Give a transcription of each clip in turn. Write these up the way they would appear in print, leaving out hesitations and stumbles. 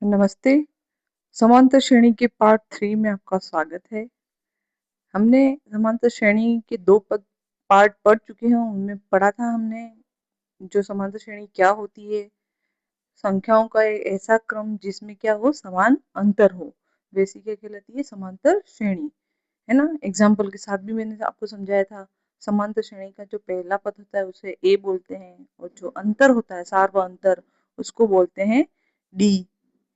नमस्ते। समांतर श्रेणी के पार्ट 3 में आपका स्वागत है। हमने समांतर श्रेणी के दो पार्ट पढ़ चुके हैं। उनमें पढ़ा था हमने जो समांतर श्रेणी क्या होती है, संख्याओं का एक ऐसा क्रम जिसमें क्या हो, समान अंतर हो, वैसी क्या कहलाती है, समांतर श्रेणी, है ना। एग्जाम्पल के साथ भी मैंने आपको समझाया था। समांतर श्रेणी का जो पहला पद होता है उसे ए बोलते हैं, और जो अंतर होता है सार्वअंतर उसको बोलते हैं डी,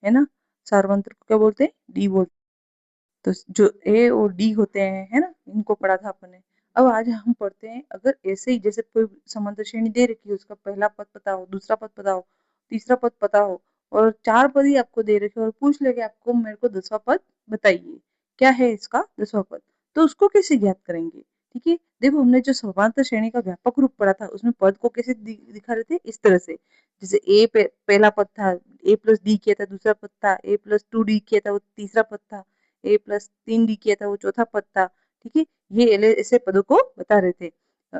है ना। सार्वंत्र को क्या बोलते हैं, डी बोलते हैं। तो जो ए और डी होते हैं, है ना, इनको पढ़ा था अपन ने। अब आज हम पढ़ते हैं, अगर ऐसे ही जैसे कोई समांतर श्रेणी दे रखी है, उसका पहला पद पता हो, दूसरा पद पता हो, तीसरा पद पता हो, और चार पद ही आपको दे रखे और पूछ ले कि आपको मेरे को 10वां पद बताइए, क्या है इसका 10वां पद, तो उसको कैसे ज्ञात करेंगे। ठीक है, देखो हमने जो समांतर श्रेणी का व्यापक रूप पढ़ा था उसमें पद को कैसे दिखा रहे थे, इस तरह से। जैसे ए पहला पद था, ए प्लस डी किया था, दूसरा पद था, ए प्लस 2d किया था, वो तीसरा पद था, ए प्लस 3d किया था, वो चौथा पद था। ठीक है, ये ऐसे पदों को बता रहे थे।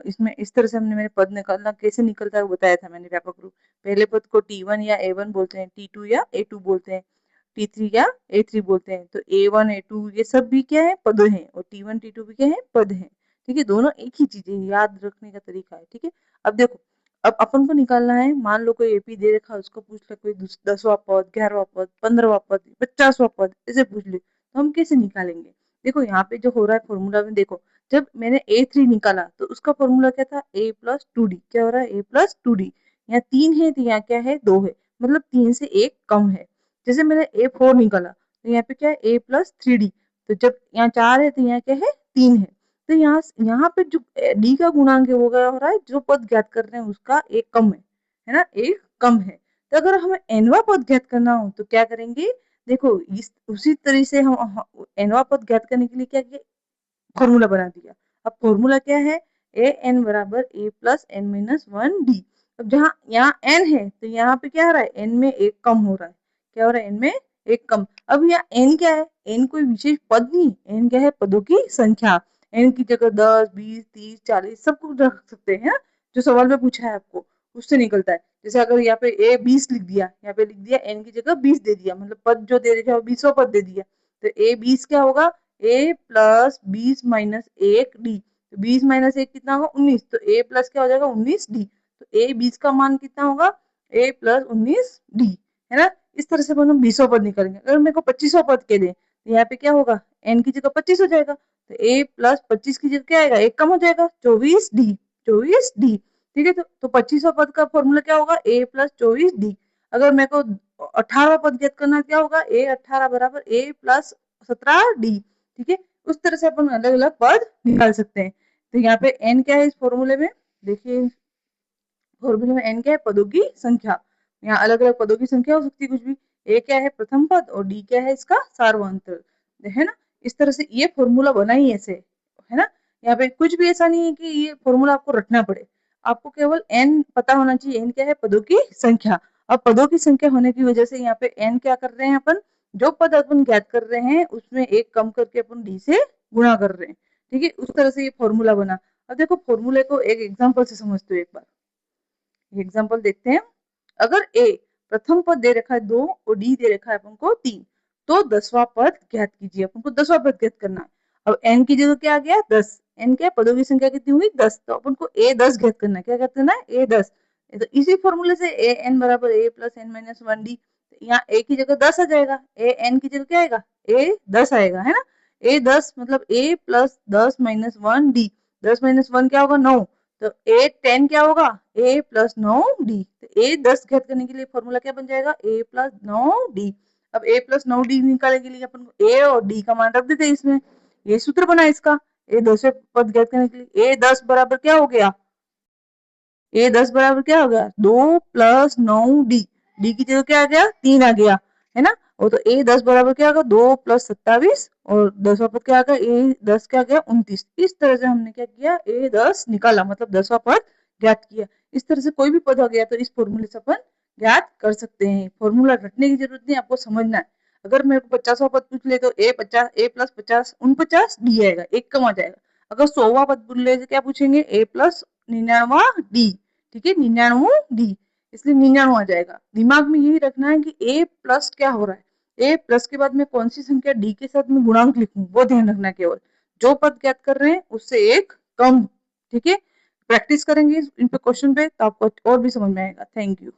इसमें इस तरह से हमने मेरे पद निकालना कैसे निकलता है वो बताया था मैंने व्यापक रूप। पहले पद को T1 या A1 बोलते हैं, T2 या A2 बोलते हैं, T3 या A3 बोलते हैं। तो A1 A2 ये सब भी क्या है, पद हैं, और T1 T2 भी क्या है, पद हैं। ठीक है, दोनों एक ही चीज है, याद रखने का तरीका है। ठीक है, अब देखो, अब अपन को निकालना है, मान लो कोई एपी दे रखा है, उसको पूछ ले कोई 10वां पद, 11वां पद, 15वां पद, 50वां पद, ऐसे पूछ ले, तो हम कैसे निकालेंगे। देखो यहाँ पे जो हो रहा है फॉर्मूला में, देखो जब मैंने A3 निकाला तो उसका फॉर्मूला क्या था, A प्लस 2d। क्या हो रहा है, A प्लस 2d। यहाँ 3 है तो यहाँ क्या है, 2 है, मतलब 3 से 1 कम है। जैसे मैंने A4 निकाला तो यहाँ पे क्या है, A प्लस 3d। तो जब यहाँ 4 है तो यहाँ क्या है, 3 है। तो यहाँ यहाँ पे जो डी का गुणांक है वो क्या हो रहा है, जो पद ज्ञात कर रहे हैं उसका एक कम है ना, एक कम है। तो अगर हमें एनवा पद ज्ञात करना हो तो क्या करेंगे, देखो इस उसी तरह से हम एनवा पद ज्ञात करने के लिए क्या किया, फॉर्मूला बना दिया। अब फॉर्मूला क्या है, ए एन बराबर ए प्लस एन माइनस 1d। अब जहाँ यहाँ एन है तो यहाँ पे क्या हो रहा है, एन में एक कम हो रहा है। क्या हो रहा है, एन में एक कम। अब यहाँ एन क्या है, एन कोई विशेष पद नहीं, एन क्या है, पदों की संख्या। एन की जगह 10 20 30 40 सब कुछ रख सकते हैं, जो सवाल में पूछा है आपको उससे निकलता है। जैसे अगर यहाँ पे ए 20 लिख दिया, यहाँ पे लिख दिया एन की जगह 20 दे दिया, मतलब पद जो दे रखा है 20वां पद दे दिया, तो ए 20 क्या होगा, ए प्लस 20 माइनस 1d। तो 20 माइनस 1 कितना होगा, 19। तो ए प्लस क्या हो जाएगा, 19d। तो ए 20 का मान कितना होगा, ए प्लस 19d, है ना। इस तरह से हम 20वां पद निकालेंगे। अगर मेरे को 25वां पद के दें तो यहाँ पे क्या होगा, एन की जगह 25 हो जाएगा, तो ए प्लस 25 की जगह क्या आएगा, एक कम हो जाएगा, 24d। 24d, ठीक है। तो 25वां पद का फॉर्मूला क्या होगा, ए प्लस 24d। अगर मेरे को 18वां पद ज्ञात करना, क्या होगा, ए 18 बराबर ए प्लस 17d। ठीक है, उस तरह से अपन अलग अलग पद निकाल सकते हैं। तो यहाँ पे n क्या है इस फॉर्मूले में, देखिए फॉर्मूले में n क्या है, पदों की संख्या। यहाँ अलग अलग पदों की संख्या हो सकती है कुछ भी। a क्या है, प्रथम पद, और d क्या है, इसका सार्वअंतर, है ना। इस तरह से ये फॉर्मूला बना ही ऐसे, है ना। यहाँ पे कुछ भी ऐसा नहीं है कि ये फॉर्मूला आपको रटना पड़े, आपको केवल n पता होना चाहिए। n क्या है, पदों की संख्या। अब पदों की संख्या होने की वजह से यहाँ पे n क्या कर रहे हैं अपन, जो पद अपन ज्ञात कर रहे हैं उसमें एक कम करके अपन d से गुणा कर रहे हैं। ठीक है, उस तरह से ये फॉर्मूला बना। अब देखो फॉर्मूले को एक एग्जांपल से समझते हो एक बार, एग्जांपल देखते हैं। अगर ए प्रथम पद दे रखा है 2 और डी दे रखा है अपन को 3, तो 10वां पद ज्ञात कीजिए। अपन को 10वां पद ज्ञात करना है। अब एन की जगह क्या आ गया, 10। एन क्या, पदों की संख्या कितनी हुई, 10। तो अपन को ए 10 ज्ञात करना है। क्या ज्ञात करना है, ए 10। तो इसी फॉर्मूले से ए एन बराबर ए प्लस एन माइनस 1d। यहाँ ए की जगह 10 आ जाएगा, ए एन की जगह क्या आएगा, ए 10 आएगा, है ना। ए 10 मतलब ए प्लस 10 माइनस 1d। 10 माइनस 1 क्या होगा, 9। तो ए 10 क्या होगा, ए प्लस 9d। तो ए 10 ज्ञात करने के लिए फॉर्मूला क्या बन जाएगा, ए प्लस 9d। अब ए प्लस 9d निकालने के लिए अपन को ए और डी का मान रख देते हैं इसमें, ये सूत्र बना इसका। ए 10वें पद ज्ञात करने के लिए ए 10 बराबर क्या हो गया, ए 10 बराबर क्या हो गया, 2 प्लस 9d। डी की जगह क्या आ गया, 3 आ गया, है ना। और तो ए 10 बराबर क्या होगा, 2 प्लस 27, और 10वां पद क्या आ गया, ए 10 क्या गया, 29। इस तरह से हमने क्या किया, ए 10 निकाला, मतलब 10वां पद ज्ञात किया। इस तरह से कोई भी पद आ गया तो इस फॉर्मूले से अपन ज्ञात कर सकते हैं। फॉर्मूला रटने की जरूरत नहीं, आपको समझना है। अगर मेरे को 50वां पद पूछ ले तो ए 50, ए प्लस 50 49 डी आएगा, एक कम आ जाएगा। अगर 100वां पद पूछ ले तो क्या पूछेंगे, ए प्लस 99 डी। ठीक है, 99 डी। इसलिए 99 आ जाएगा। दिमाग में यही रखना है कि a प्लस क्या हो रहा है, a प्लस के बाद में कौन सी संख्या d के साथ में गुणांक लिखूं, वो ध्यान रखना है केवल। जो पद ज्ञात कर रहे हैं उससे एक कम। ठीक है, प्रैक्टिस करेंगे इन पे क्वेश्चन पे तो आपको और भी समझ में आएगा। Thank you.